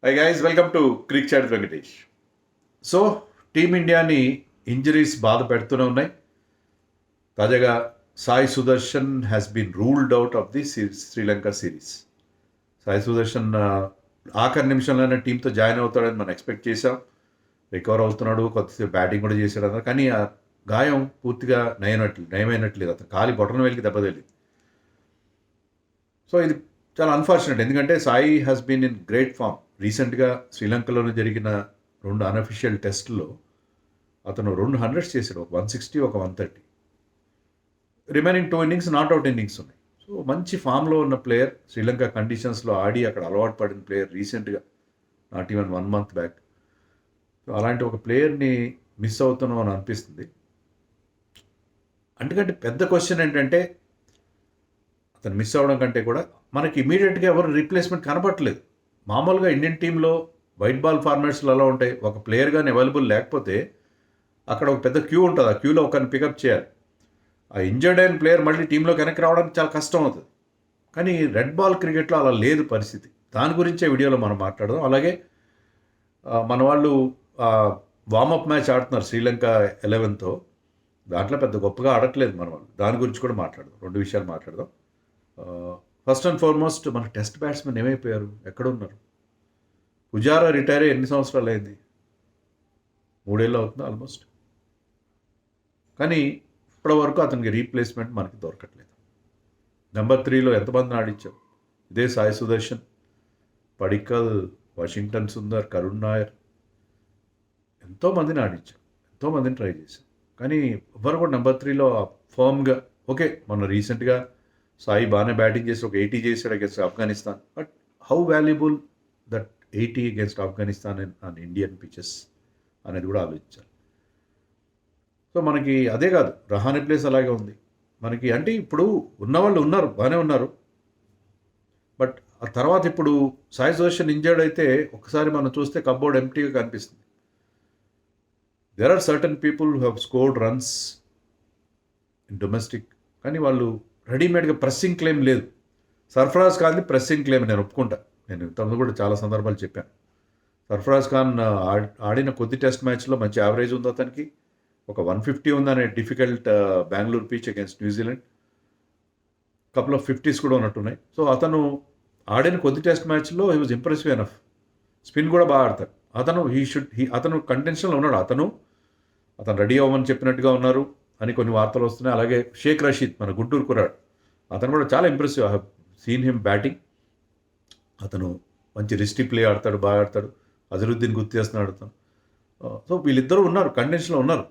High guys, welcome to cric chat Venkatesh. So టీమిండియాని injuries బాధ పెడుతూనే ఉన్నాయి. తాజాగా Sai Sudharsan has been ruled out of the Sri Lanka series. Sai Sudharsan ఆఖరి నిమిషంలోనే టీంతో జాయిన్ అవుతాడని మనం ఎక్స్పెక్ట్ చేసాం. రికవర్ అవుతున్నాడు, కొద్దిసేపు బ్యాటింగ్ కూడా చేశాడు అన్నారు. కానీ ఆ గాయం పూర్తిగా నయమైనట్లేదు. అతను కాలి బొటన వేలికి దెబ్బ తగిలింది. సో ఇది చాలా అన్ఫార్చునేట్, ఎందుకంటే Sai has been in great form. రీసెంట్గా శ్రీలంకలోనే జరిగిన 2 అన్అఫిషియల్ టెస్టుల్లో అతను 2 హండ్రెడ్స్ చేశాడు, ఒక 160, ఒక 130. రిమైనింగ్ 2 ఇన్నింగ్స్ నాట్అవుట్ ఇన్నింగ్స్ ఉన్నాయి. సో మంచి ఫామ్లో ఉన్న ప్లేయర్, శ్రీలంక కండిషన్స్లో ఆడి అక్కడ అలవాటు పడిన ప్లేయర్ రీసెంట్గా, not even 1 month back. So అలాంటి ఒక ప్లేయర్ని మిస్ అవుతున్నాం అని అనిపిస్తుంది. ఎందుకంటే పెద్ద క్వశ్చన్ ఏంటంటే, అతను మిస్ అవ్వడం కంటే కూడా మనకి ఇమీడియట్గా ఎవరు రీప్లేస్మెంట్ కనపట్లేదు. మామూలుగా ఇండియన్ టీంలో వైట్ బాల్ ఫార్మాట్స్లో ఎలా ఉంటాయి, ఒక ప్లేయర్ కానీ అవైలబుల్ లేకపోతే అక్కడ ఒక పెద్ద క్యూ ఉంటుంది. ఆ క్యూలో ఒకరిని పికప్ చేయాలి. ఆ ఇంజర్డ్ అయిన ప్లేయర్ మళ్ళీ టీంలో వెనక్కి రావడానికి చాలా కష్టం అవుతుంది. కానీ రెడ్ బాల్ క్రికెట్లో అలా లేదు పరిస్థితి. దాని గురించే వీడియోలో మనం మాట్లాడదాం. అలాగే మన వాళ్ళు వార్మప్ మ్యాచ్ ఆడుతున్నారు శ్రీలంక 11తో. దాంట్లో పెద్ద గొప్పగా ఆడట్లేదు మన వాళ్ళు. దాని గురించి కూడా మాట్లాడదాం. 2 విషయాలు మాట్లాడదాం. ఫస్ట్ అండ్ ఫార్మోస్ట్, మన టెస్ట్ బ్యాట్స్మెన్ ఏమైపోయారు, ఎక్కడున్నారు? పుజారా రిటైర్ అయ్యి ఎన్ని సంవత్సరాలు అయింది? 3 ఏళ్ళు అవుతుంది ఆల్మోస్ట్. కానీ ఇప్పటి వరకు అతనికి రీప్లేస్మెంట్ మనకి దొరకట్లేదు. నెంబర్ 3లో ఎంతమందిని ఆడించాం? ఇదే సాయి సుదర్శన్, పడిక్కల్, వాషింగ్టన్ సుందర్, కరుణ్ నాయర్, ఎంతోమందిని ఆడించాం, ఎంతోమందిని ట్రై చేశాం. కానీ ఎవరు కూడా నెంబర్ 3లో ఫర్మ్గా, ఓకే మొన్న రీసెంట్గా సాయి బాగానే బ్యాటింగ్ చేసి ఒక 80 చేశాడు against Afghanistan. But how valuable that 80 against Afghanistan on Indian pitches అనేది కూడా ఆలోచించాలి. సో మనకి అదే కాదు, రహానే ప్లేస్ అలాగే ఉంది మనకి. అంటే ఇప్పుడు ఉన్నవాళ్ళు ఉన్నారు, బాగానే ఉన్నారు. బట్ ఆ తర్వాత ఇప్పుడు సాయి సుదర్శన్ ఇంజర్డ్ అయితే ఒకసారి మనం చూస్తే కప్బోర్డ్ ఎంటీగా కనిపిస్తుంది. There are certain people who have scored runs in domestic, కానీ వాళ్ళు రెడీమేడ్గా ప్రెస్సింగ్ క్లెయిమ్ లేదు. సర్ఫరాజ్ ఖాన్ది ప్రెస్సింగ్ క్లెయిమ్ నేను ఒప్పుకుంటా. నేను ఇంతకుముందు కూడా చాలా సందర్భాలు చెప్పాను. సర్ఫరాజ్ ఖాన్ ఆడిన కొద్ది టెస్ట్ మ్యాచ్లో మంచి యావరేజ్ ఉంది అతనికి. ఒక 150 ఉందనే difficult Bengaluru pitch against New Zealand. Couple of 50s కూడా ఉన్నట్టున్నాయి. సో అతను ఆడిన కొద్ది టెస్ట్ మ్యాచ్లో he was impressive enough. Spin కూడా బాగా ఆడతాడు అతను. అతను కంటెన్షన్లో ఉన్నాడు. అతను రెడీ అవ్వమని చెప్పినట్టుగా ఉన్నారు అని కొన్ని వార్తలు వస్తున్నాయి. అలాగే షేక్ రషీద్, మన గుంటూరు కుర్రాడు, అతను కూడా చాలా impressive. I have seen him batting. అతను మంచి రిస్టీ ప్లే ఆడతాడు, బాగా ఆడతాడు. అజరుద్దీన్ గుర్తు చేస్తున్నాడు అతను. సో వీళ్ళిద్దరూ ఉన్నారు, కంటెన్షన్లో ఉన్నారు.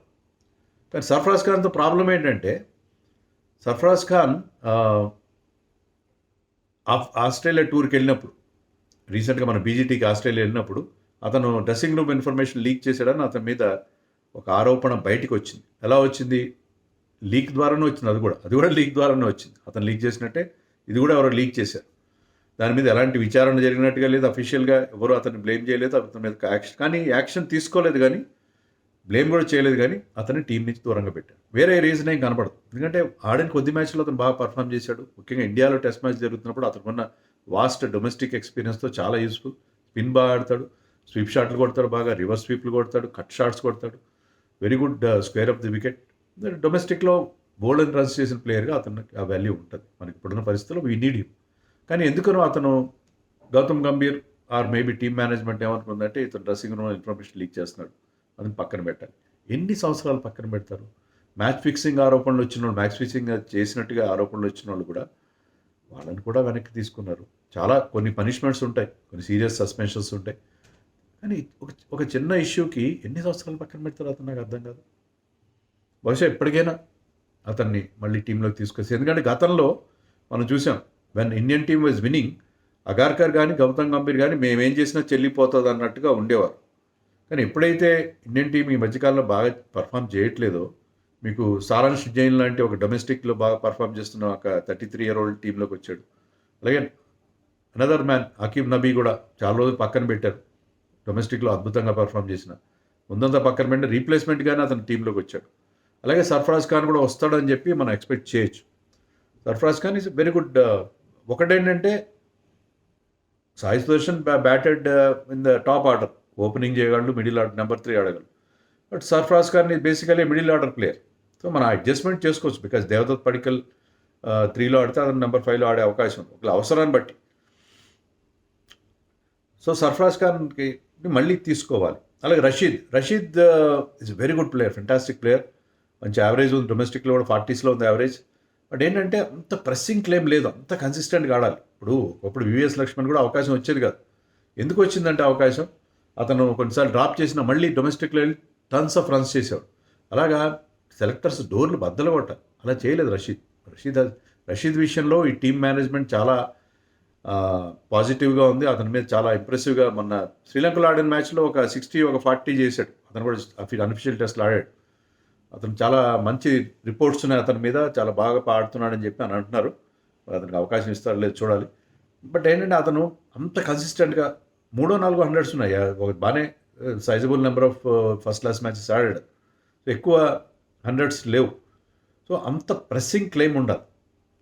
కానీ సర్ఫరాజ్ ఖాన్తో ప్రాబ్లం ఏంటంటే, సర్ఫరాజ్ ఖాన్ ఆస్ట్రేలియా టూర్కి వెళ్ళినప్పుడు, రీసెంట్గా మన బీజీటీకి ఆస్ట్రేలియా వెళ్ళినప్పుడు అతను డ్రెస్సింగ్ రూమ్ ఇన్ఫర్మేషన్ లీక్ చేశాడని అతని మీద ఒక ఆరోపణ బయటికి వచ్చింది. ఎలా వచ్చింది? లీక్ ద్వారానే వచ్చింది. అది కూడా లీక్ ద్వారానే వచ్చింది. అతను లీక్ చేసినట్టే ఇది కూడా ఎవరో లీక్ చేశారు. దాని మీద ఎలాంటి విచారణ జరిగినట్టుగా లేదు. అఫీషియల్గా ఎవరు అతన్ని బ్లేమ్ చేయలేదు. అతని మీద యాక్షన్ తీసుకోలేదు, కానీ బ్లేమ్ కూడా చేయలేదు. కానీ అతన్ని టీం నుంచి దూరంగా పెట్టారు. వేరే రీజన్ ఏం కనపడదు. ఎందుకంటే ఆడిన కొద్ది మ్యాచ్లో అతను బాగా పర్ఫామ్ చేశాడు. ముఖ్యంగా ఇండియాలో టెస్ట్ మ్యాచ్ జరుగుతున్నప్పుడు అతనుకున్న వాస్ట్ డొమెస్టిక్ ఎక్స్పీరియన్స్తో చాలా యూస్ఫుల్. స్పిన్ బాగా ఆడతాడు, స్వీప్ షాట్లు కొడతాడు, బాగా రివర్స్ స్వీప్లు కొడతాడు, కట్ షాట్స్ కొడతాడు. Very good square of the wicket. డొమెస్టిక్లో బౌల్డ్ రన్స్ చేసిన ప్లేయర్గా అతనికి ఆ వాల్యూ ఉంటుంది. మనకి ఇప్పుడున్న పరిస్థితుల్లో వీ నీడ్ హిమ్. కానీ ఎందుకనో అతను, Gautam Gambhir or maybe team management ఏమనుకుందంటే, ఇతను డ్రెస్సింగ్ రూమ్ ఇన్ఫర్మేషన్ లీక్ చేస్తున్నాడు, అతను పక్కన పెట్టాలి. ఎన్ని సంవత్సరాలు పక్కన పెడతారు? మ్యాచ్ ఫిక్సింగ్ ఆరోపణలు వచ్చిన వాళ్ళు, మ్యాచ్ ఫిక్సింగ్ చేసినట్టుగా ఆరోపణలు వచ్చిన వాళ్ళు కూడా, వాళ్ళని కూడా వెనక్కి తీసుకున్నారు. కొన్ని పనిష్మెంట్స్ ఉంటాయి, కొన్ని సీరియస్ సస్పెన్షన్స్ ఉంటాయి. కానీ ఒక చిన్న ఇష్యూకి ఎన్ని సంవత్సరాలు పక్కన పెడతారు అతను, నాకు అర్థం కాదు. బహుశా ఎప్పటికైనా అతన్ని మళ్ళీ టీంలోకి తీసుకొచ్చి, ఎందుకంటే గతంలో మనం చూసాం, when Indian team was winnowing, Agarkar కానీ గౌతమ్ గంభీర్ కానీ మేమేం చేసినా చెల్లిపోతుంది అన్నట్టుగా ఉండేవారు. కానీ ఎప్పుడైతే ఇండియన్ టీం ఈ మధ్యకాలంలో బాగా పర్ఫామ్ చేయట్లేదో, మీకు సారాంష్ జైన్ లాంటి ఒక డొమెస్టిక్లో బాగా పర్ఫామ్ చేస్తున్న ఒక 33-year-old టీంలోకి వచ్చాడు. అలాగే అనదర్ మ్యాన్ అకీబ్ నబీ కూడా చాలా రోజులు పక్కన పెట్టారు. డొమెస్టిక్లో అద్భుతంగా పర్ఫామ్ చేసిన, ముందంతా పక్కన పెట్టి రీప్లేస్మెంట్గానే అతను టీంలోకి వచ్చాడు. అలాగే సర్ఫరాజ్ ఖాన్ కూడా వస్తాడని చెప్పి మనం ఎక్స్పెక్ట్ చేయొచ్చు. Sarfaraz Khan is very good. ఒకటేంటంటే Sai Sudharsan batted in the top order, opening చేయగలడు, మిడిల్ ఆర్డర్ నెంబర్ 3 ఆడగలడు. But Sarfaraz Khan basically middle order player. So మనం అడ్జస్ట్మెంట్ చేసుకోవచ్చు, బికాస్ దేవదత్ పడికల్ 3లో ఆడితే అతను నెంబర్ 5లో ఆడే అవకాశం ఉంది ఒకవేళ అవసరాన్ని బట్టి. సో సర్ఫరాజ్ ఖాన్కి మళ్ళీ తీసుకోవాలి. అలాగే Rashid is very good player, fantastic player, మంచి యావరేజ్ ఉంది, డొమెస్టిక్లో కూడా 40sలో ఉంది యావరేజ్. బట్ ఏంటంటే అంత ప్రెస్సింగ్ క్లెయిమ్ లేదు, అంత కన్సిస్టెంట్గా ఆడాలి. ఇప్పుడు వివిఎస్ లక్ష్మణ్ కూడా అవకాశం వచ్చేది కాదు. ఎందుకు వచ్చిందంటే అవకాశం, అతను కొన్నిసార్లు డ్రాప్ చేసిన మళ్ళీ డొమెస్టిక్లో వెళ్ళి టన్స్ ఆఫ్ రన్స్ చేసేవాడు. అలాగా సెలెక్టర్స్ డోర్లు బద్దలు కొట్టాలి, అలా చేయలేదు రషీద్ విషయంలో ఈ టీమ్ మేనేజ్మెంట్ చాలా పాజిటివ్గా ఉంది. అతని మీద చాలా ఇంప్రెసివ్గా మొన్న శ్రీలంకలో ఆడిన మ్యాచ్లో ఒక 60 ఒక 40 చేశాడు. అతను కూడా అన్అఫిషియల్ టెస్ట్లో ఆడాడు. అతను చాలా మంచి రిపోర్ట్స్ ఉన్నాయి అతని మీద, చాలా బాగా ఆడుతున్నాడని చెప్పి అని అంటున్నారు. అతనికి అవకాశం ఇస్తాడు లేదు చూడాలి. బట్ ఏంటంటే అతను అంత కన్సిస్టెంట్గా 3-4 హండ్రెడ్స్ ఉన్నాయి, ఒక బాగానే sizable number of first class matches ఆడాడు. సో ఎక్కువ హండ్రెడ్స్ లేవు. సో అంత ప్రెస్సింగ్ క్లెయిమ్ ఉండాలి.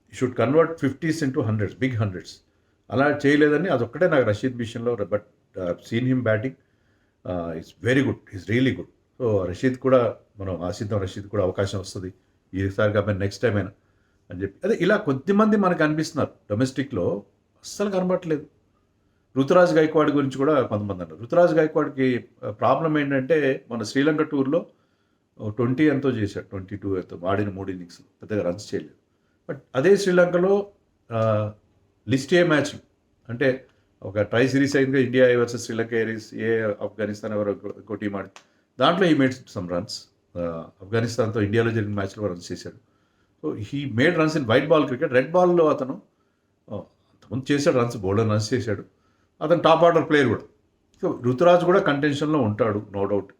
You should convert 50s into 100s, big 100s. అలా చేయలేదని అదొక్కటే నాకు రషీద్ విషయంలో. But seen him batting, it's very good, is really good. So Rashid కూడా మనం ఆశిద్దాం, రషీద్ కూడా అవకాశం వస్తుంది ఈసారి కాబట్టి నెక్స్ట్ టైం అయినా అని చెప్పి. అదే ఇలా కొద్దిమంది మనకు అనిపిస్తున్నారు డొమెస్టిక్లో, అస్సలు కనబడట్లేదు. రుతురాజ్ గైక్వాడ్ గురించి కూడా కొంతమంది అన్నారు. రుతురాజ్ గైక్వాడ్కి ప్రాబ్లం ఏంటంటే మన శ్రీలంక టూర్లో 20 ఎంతో చేశాడు, 22 ఎంతో ఆడిన 3 innings పెద్దగా రన్స్ చేయలేదు. బట్ అదే శ్రీలంకలో లిస్ట్ ఏ మ్యాచ్లు అంటే ఒక ట్రై సిరీస్ అయింది, India versus Sri Lanka Aries, Afghanistan ఎవరో ఇంకో టీం ఆడి, దాంట్లో ఈ మేడ్ సమ్ రన్స్. ఆఫ్ఘనిస్తాన్తో ఇండియాలో జరిగిన మ్యాచ్లో రన్స్ చేశాడు. So he made runs in white ball cricket. Red బాల్లో అతను అంతకుముందు చేశాడు రన్స్, బౌలర్ రన్స్ చేశాడు. అతను టాప్ ఆర్డర్ ప్లేయర్ కూడా. సో రుతురాజ్ కూడా కంటెన్షన్లో ఉంటాడు, నో డౌట్.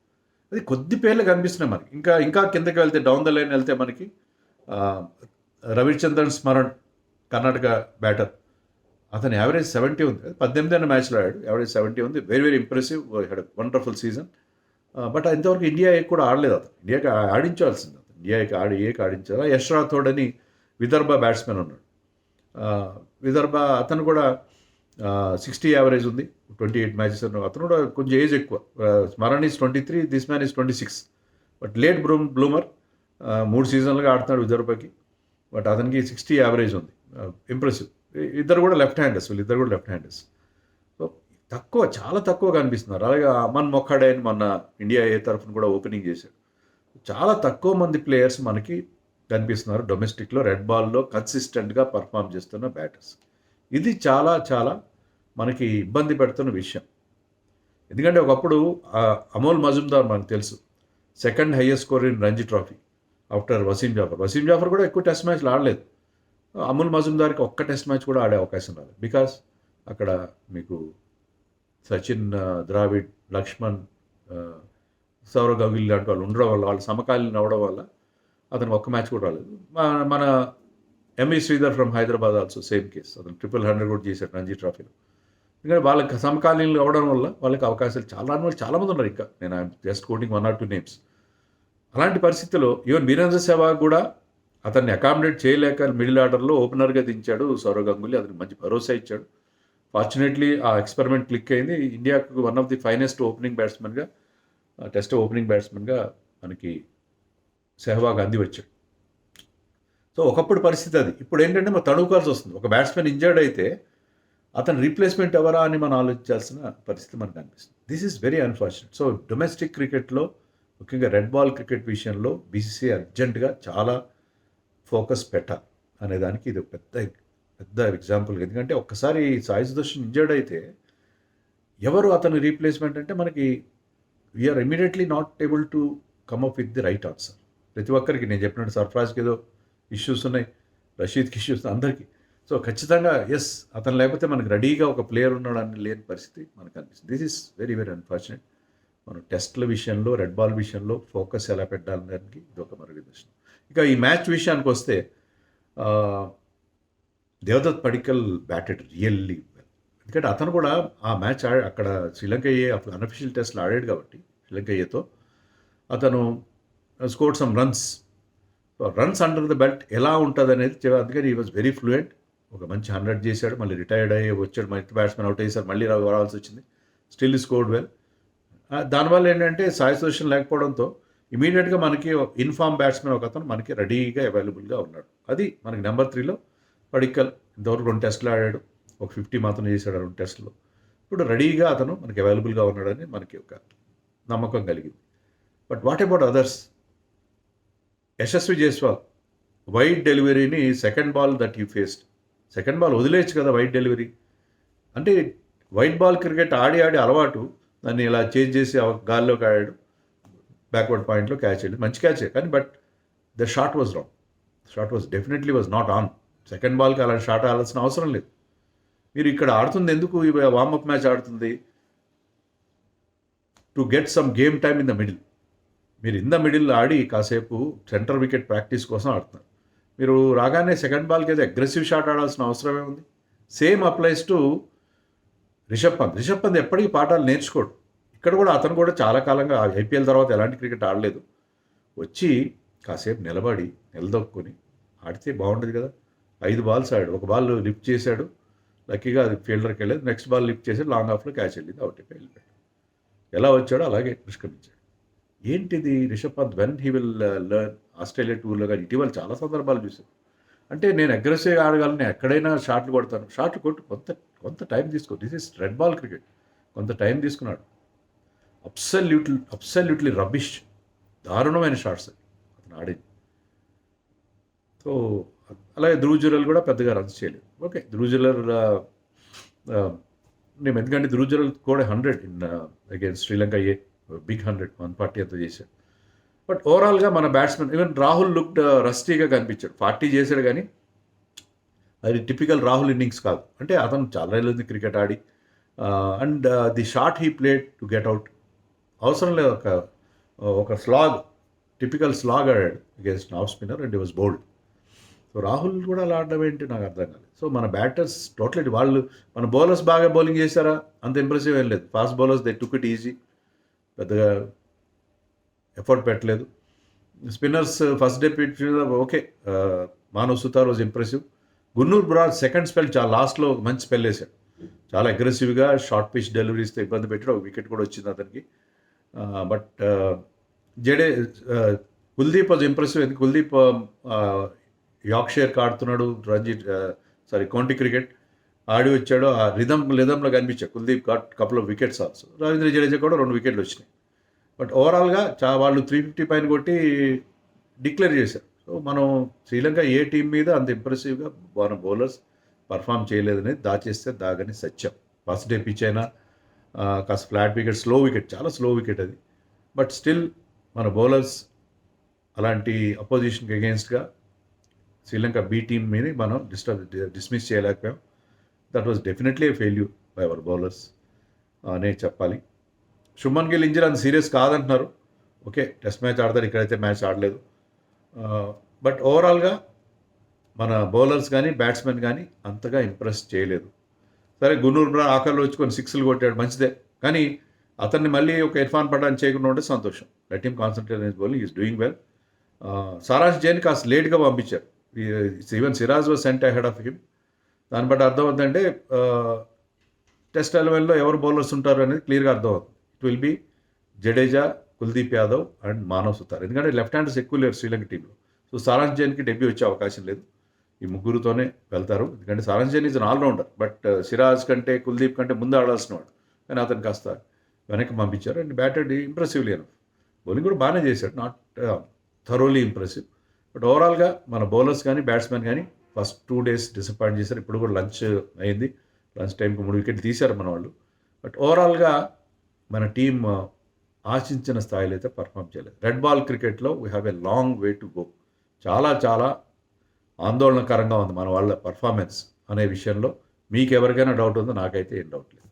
అది కొద్ది పేర్లు కనిపిస్తున్నాయి మనకి. ఇంకా కిందకి వెళ్తే డౌన్ ద లైన్ వెళ్తే మనకి రవిచంద్రన్ స్మరణ్, కర్ణాటక బ్యాటర్, అతని యావరేజ్ 70 ఉంది. 18 మ్యాచ్లో ఆడాడు, యావరేజ్ 70 ఉంది. Very very impressive, had wonderful season. But ఇంతవరకు ఇండియా కూడా ఆడలేదు. అతను ఇండియాకి ఆడించాల్సింది, అతను ఇండియాకి ఆడించాలి. యష్ రాథోడ్ అని విదర్భ బ్యాట్స్మెన్ ఉన్నాడు. విదర్భ అతను కూడా 60 యావరేజ్ ఉంది, 28 మ్యాచెస్. అతను కూడా కొంచెం ఏజ్ ఎక్కువ. Smaran is 23, this man is 26. But late bloomer, 3 సీజన్లుగా ఆడుతున్నాడు విదర్భకి. బట్ అతనికి 60 యావరేజ్ ఉంది, ఇంప్రెసివ్. వీళ్ళిద్దరు కూడా లెఫ్ట్ హ్యాండర్స్. సో చాలా తక్కువ కనిపిస్తున్నారు. అలాగే అమన్ మొక్కాడే అని మన ఇండియా ఏ తరఫున కూడా ఓపెనింగ్ చేశాడు. చాలా తక్కువ మంది ప్లేయర్స్ మనకి కనిపిస్తున్నారు డొమెస్టిక్లో, రెడ్ బాల్లో కన్సిస్టెంట్గా పర్ఫామ్ చేస్తున్న బ్యాటర్స్. ఇది చాలా చాలా మనకి ఇబ్బంది పెడుతున్న విషయం. ఎందుకంటే ఒకప్పుడు అమోల్ మజుందార్ మనకు తెలుసు, second highest score in Ranji trophy after Wasim Jaffer కూడా ఎక్కువ టెస్ట్ మ్యాచ్లు ఆడలేదు. అమోల్ మజుందార్కి ఒక్క టెస్ట్ మ్యాచ్ కూడా ఆడే అవకాశం రాలేదు. బికాస్ అక్కడ మీకు సచిన్, ద్రావిడ్, లక్ష్మణ్, సౌరవ్ గంగూలీ లాంటి వాళ్ళు ఉండడం వల్ల, వాళ్ళు సమకాలీన అవ్వడం వల్ల అతను ఒక్క మ్యాచ్ కూడా రాలేదు. మన ME Sridhar from Hyderabad also same case, అతను 100 కూడా చేశాడు రంజీ ట్రోఫీలో. ఎందుకంటే వాళ్ళకి సమకాలీనలు అవ్వడం వల్ల వాళ్ళకి అవకాశాలు చాలామంది ఉన్నారు. ఇంకా నేను జస్ట్ కోటింగ్ 1 or 2 నేమ్స్. అలాంటి పరిస్థితుల్లో ఈవెన్ వీరేంద్ర సెహ్వాగ్ కూడా అతన్ని అకామిడేట్ చేయలేక మిడిల్ ఆర్డర్లో ఓపెనర్గా దించాడు సౌరవ్ గంగూలీ. అతనికి మంచి భరోసా ఇచ్చాడు. ఫార్చునేట్లీ ఆ ఎక్స్పెరిమెంట్ క్లిక్ అయింది. ఇండియాకు one of the finest opening బ్యాట్స్మెన్గా, టెస్ట్ ఓపెనింగ్ బ్యాట్స్మెన్గా మనకి సెహ్వాగ్ అంది వచ్చాడు. సో ఒకప్పుడు పరిస్థితి అది. ఇప్పుడు ఏంటంటే మనం తడువుకోవాల్సి వస్తుంది. ఒక బ్యాట్స్మెన్ ఇంజర్డ్ అయితే అతను రీప్లేస్మెంట్ ఎవరా అని మనం ఆలోచించాల్సిన పరిస్థితి మనకు అనిపిస్తుంది. This is very unfortunate. So domestic క్రికెట్లో, ముఖ్యంగా రెడ్ బాల్ క్రికెట్ విషయంలో బీసీసీ అర్జెంటుగా చాలా ఫోకస్ పెట్టాలి అనేదానికి ఇది పెద్ద ఎగ్జాంపుల్. ఎందుకంటే ఒక్కసారి సాయి సుదర్శన్ ఇంజర్డ్ అయితే ఎవరు అతని రీప్లేస్మెంట్ అంటే మనకి we are immediately not able to come up with the right answer. ప్రతి ఒక్కరికి నేను చెప్పినట్టు సర్ఫరాజ్కి ఏదో ఇష్యూస్ ఉన్నాయి, రషీద్కి ఇష్యూస్, అందరికీ. సో ఖచ్చితంగా ఎస్, అతను లేకపోతే మనకు రెడీగా ఒక ప్లేయర్ ఉన్నాడని లేని పరిస్థితి మనకు అనిపిస్తుంది. This is very very unfortunate. మనం టెస్ట్ల విషయంలో, రెడ్ బాల్ విషయంలో ఫోకస్ ఎలా పెట్టాలనేదానికి ఇది ఒక మార్గదర్శనం. ఇక ఈ మ్యాచ్ విషయానికి వస్తే Devdutt Padikkal batted really well. ఎందుకంటే అతను కూడా ఆ మ్యాచ్ అక్కడ శ్రీలంక అన్అఫిషియల్ టెస్ట్లు ఆడాడు కాబట్టి శ్రీలంక అతను scored some runs under the belt ఎలా ఉంటుంది అనేది అందుకని ఈ వాజ్ వెరీ ఫ్లూయెంట్. ఒక మంచి 100 చేశాడు, మళ్ళీ రిటైర్డ్ అయ్యి వచ్చాడు, మంచి బ్యాట్స్మెన్ అవుట్ అయ్యేసారు, మళ్ళీ రావాల్సి వచ్చింది, స్టిల్ స్కోర్డ్ వెల్. దానివల్ల ఏంటంటే సాయి సుదర్శన్ లేకపోవడంతో ఇమీడియట్గా మనకి ఇన్ఫార్మ్ బ్యాట్స్మెన్ ఒక అతను మనకి రెడీగా అవైలబుల్గా ఉన్నాడు. అది మనకి నెంబర్ 3లో పడిక్కల్. ఇంతవరకు 2 టెస్టులు ఆడాడు, ఒక 50 మాత్రం చేశాడు 2 టెస్టులు. ఇప్పుడు రెడీగా అతను మనకి అవైలబుల్గా ఉన్నాడని మనకి ఒక నమ్మకం కలిగింది. But what about others? Yashasvi Jaiswal wide డెలివరీని second ball that you faced, second ball వదిలేయచ్చు కదా వైడ్ డెలివరీ. అంటే వైట్ బాల్ క్రికెట్ ఆడి అలవాటు, దాన్ని ఇలా చేంజ్ చేసి గాల్లోకి ఆడాడు, బ్యాక్వర్డ్ పాయింట్లో క్యాచ్ వెళ్ళి మంచి క్యాచే, కానీ but the shot was wrong. Shot was definitely was not on. Second బాల్కి అలాంటి షాట్ ఆడాల్సిన అవసరం లేదు. మీరు ఇక్కడ ఆడుతుంది ఎందుకు, వార్మప్ మ్యాచ్ ఆడుతుంది to get some game time in the middle. మీరు ఇన్ ద మిడిల్ ఆడి కాసేపు సెంటర్ వికెట్ ప్రాక్టీస్ కోసం ఆడుతున్నారు. మీరు రాగానే సెకండ్ బాల్కి అయితే అగ్రెసివ్ షాట్ ఆడాల్సిన అవసరమే ఉంది. Same applies to Rishabh Pant. Rishabh Pant ఎప్పటికీ పాఠాలు నేర్చుకోడు. ఇక్కడ కూడా అతను కూడా చాలా కాలంగా ఐపీఎల్ తర్వాత ఎలాంటి క్రికెట్ ఆడలేదు. వచ్చి కాసేపు నిలదొక్కుని ఆడితే బాగుండేది కదా. 5 బాల్స్ ఆడాడు, ఒక బాల్ లిఫ్ట్ చేశాడు, లక్కీగా అది ఫీల్డర్కి వెళ్ళేది, నెక్స్ట్ బాల్ లిఫ్ట్ చేసి లాంగ్ ఆఫ్లో క్యాచ్ వెళ్ళింది, అవుట్ అయిపోయి వెళ్ళిపోయాడు. ఎలా వచ్చాడో అలాగే నిష్క్రమించాడు. ఏంటిది Rishabh Pant when he will learn? Australia టూర్లో కానీ ఇటీవల చాలా సందర్భాలు చూశాను. అంటే నేను అగ్రెసివ్గా ఆడగలను, ఎక్కడైనా షాట్లు కొడతాను. షాట్లు కొట్టు, కొంత టైం తీసుకో. This is red ball cricket. కొంత టైం తీసుకున్నాడు. అబ్సల్యూట్లీ రబిష్, దారుణమైన షాట్స్ అతను ఆడింది. సో అలాగే ధ్రువ్ జురెల్ కూడా పెద్దగా రన్స్ చేయలేదు. ఓకే, ధ్రువ్ జురెల్ నేను ఎందుకంటే ధ్రువ్ జురెల్ కూడా 100 ఇన్ అగైన్స్ శ్రీలంక, బిగ్ 100 140 అంతా చేశాడు. బట్ ఓవరాల్గా మన బ్యాట్స్మెన్ ఈవెన్ రాహుల్ లుక్డ్ రస్టీగా కనిపించాడు. 40 చేశాడు కానీ అది టిపికల్ రాహుల్ ఇన్నింగ్స్ కాదు. అంటే అతను చాలా రోజులు cricket Audi and the shot he played to get out అవసరం లేదు. ఒక స్లాగ్, టిపికల్ స్లాగ్ ఆడాడు against off spinner and he was bowled. So Rahul కూడా అలా ఆడడం ఏంటి నాకు అర్థం కాలేదు. సో మన బ్యాటర్స్ టోటలీ వాళ్ళు, మన బౌలర్స్ బాగా బౌలింగ్ చేశారా? అంత ఇంప్రెసివ్ ఏం లేదు. Fast bowlers they took it easy, పెద్దగా ఎఫర్ట్ పెట్టలేదు. Spinners first day pitch okay, Manav Suthar was impressive. Gurnoor Bumrah second spell చాలా లాస్ట్లో మంచి స్పెల్ వేశాడు, చాలా అగ్రెసివ్గా షార్ట్ పిచ్ డెలివరీస్తో ఇబ్బంది పెట్టాడు. ఒక వికెట్ కూడా వచ్చింది అతనికి. But Kuldeep was impressive. ఎందుకు కుల్దీప్ యార్క్షైర్కి ఆడుతున్నాడు, కౌంటీ క్రికెట్ ఆడి వచ్చాడు. ఆ రిధంలో కనిపించాడు Kuldeep. Got couple of wickets also. Ravindra Jadeja కూడా 2 వికెట్లు వచ్చినాయి. బట్ ఓవరాల్గా వాళ్ళు 350 పైన కొట్టి డిక్లేర్ చేశారు. సో మనం శ్రీలంక ఏ టీం మీద అంత ఇంప్రెసివ్గా మన బౌలర్స్ పర్ఫామ్ చేయలేదనేది దాచేస్తే దాగని సత్యం. ఫస్ట్ డే పిచ్ అయినా కాస్త ఫ్లాట్ వికెట్, స్లో వికెట్, చాలా స్లో వికెట్ అది. బట్ స్టిల్ మన బౌలర్స్ అలాంటి అపోజిషన్కి అగెన్స్ట్గా శ్రీలంక బీ టీమ్ మీద మనం డిస్మిస్ చేయలేకపోయాం. That was definitely a failure by our bowlers అనే చెప్పాలి. శుభ్మన్ గిల్ ఇంజరీ అంత సీరియస్ కాదంటున్నారు. ఓకే, టెస్ట్ మ్యాచ్ ఆడతారు, ఇక్కడైతే మ్యాచ్ ఆడలేదు. బట్ ఓవరాల్గా మన బౌలర్స్ కానీ బ్యాట్స్మెన్ కానీ అంతగా ఇంప్రెస్ చేయలేదు. సరే, గున్నూర్ బుమ్రా ఆఖరిలో వచ్చుకొని 6లు కొట్టాడు, మంచిదే. కానీ అతన్ని మళ్ళీ ఒక ఇర్ఫాన్ పఠాన్ చేయకుండా ఉంటే సంతోషం. Let him concentrate on his bowling, is doing well. Saransh Jain కాస్త లేట్గా పంపించారు. Even Siraj was sent ahead of him. దాన్ని బట్టి అర్థం అవుతుందంటే టెస్ట్ 11లో ఎవరు బౌలర్స్ ఉంటారు అనేది క్లియర్గా అర్థమవుతుంది. It will be Jadeja, Kuldeep Yadav and Manav Sutar. ఎందుకంటే లెఫ్ట్ హ్యాండర్స్ ఎక్కువ లేరు శ్రీలంక టీంలో. సో సారాంష్ జైన్కి డెబ్యూ వచ్చే అవకాశం లేదు. ఈ ముగ్గురుతోనే వెళ్తారు. ఎందుకంటే Saransh Jain is an all-rounder. But Siraj కంటే కుల్దీప్ కంటే ముందు ఆడాల్సిన వాడు, కానీ అతను కాస్త వెనక్కి పంపించారు. And batted impressively enough. Bowling కూడా బాగానే చేశాడు, నాట్ థరోలీ ఇంప్రెసివ్. బట్ ఓవరాల్గా మన బౌలర్స్ కానీ బ్యాట్స్మెన్ కానీ ఫస్ట్ 2 days డిసప్పాయింట్ చేశారు. ఇప్పుడు కూడా లంచ్ అయింది, లంచ్ టైంకి 3 వికెట్లు తీశారు మన వాళ్ళు. బట్ ఓవరాల్గా మన టీం ఆశించిన స్థాయిలో అయితే పర్ఫామ్ చేయలేదు. రెడ్ బాల్ క్రికెట్లో we have a long way to go. చాలా చాలా ఆందోళనకరంగా ఉంది మన వాళ్ళ పర్ఫార్మెన్స్ అనే విషయంలో. మీకు ఎవరికైనా డౌట్ ఉందో? నాకైతే ఏం డౌట్ లేదు.